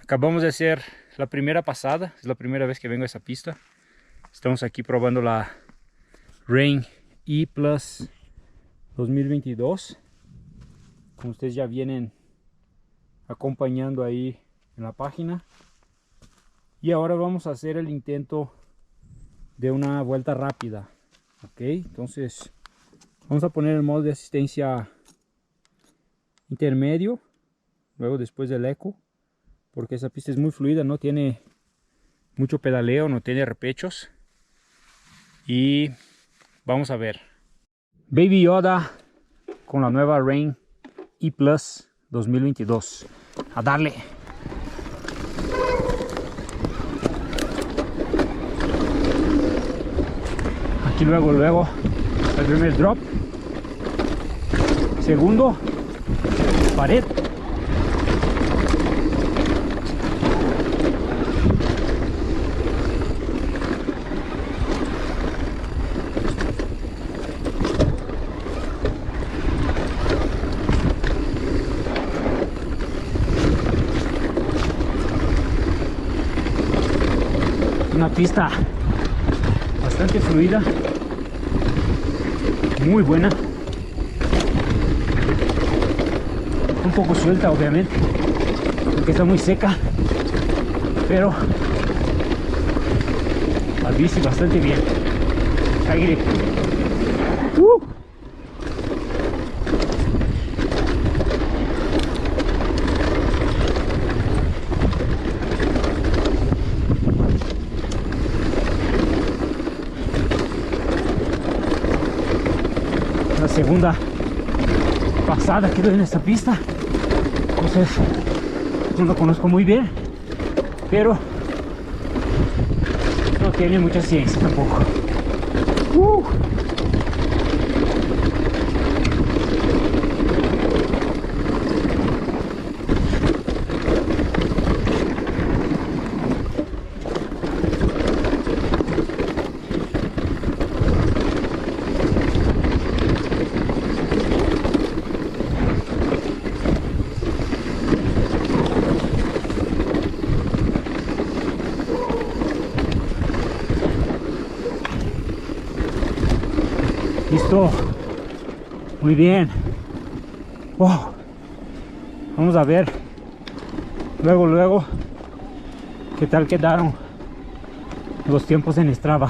acabamos de hacer la primera pasada. Es la primera vez que vengo a esa pista. Estamos aquí probando la Rain E Plus 2022. Como ustedes ya vienen acompañando ahí en la página. Y ahora vamos a hacer el intento de una vuelta rápida. Ok, entonces vamos a poner el modo de asistencia intermedio, luego después del eco, porque esa pista es muy fluida, no tiene mucho pedaleo, no tiene repechos. Y vamos a ver. Baby Yoda con la nueva Rain E Plus 2022. A darle. Aquí luego el primer drop, segundo, pared, una pista bastante fluida, muy buena, un poco suelta obviamente porque está muy seca, pero la bici bastante bien. Aire. La segunda pasada que doy en esta pista, entonces no lo conozco muy bien, pero no tiene mucha ciencia tampoco. Listo, muy bien. Wow. Vamos a ver luego qué tal quedaron los tiempos en Strava.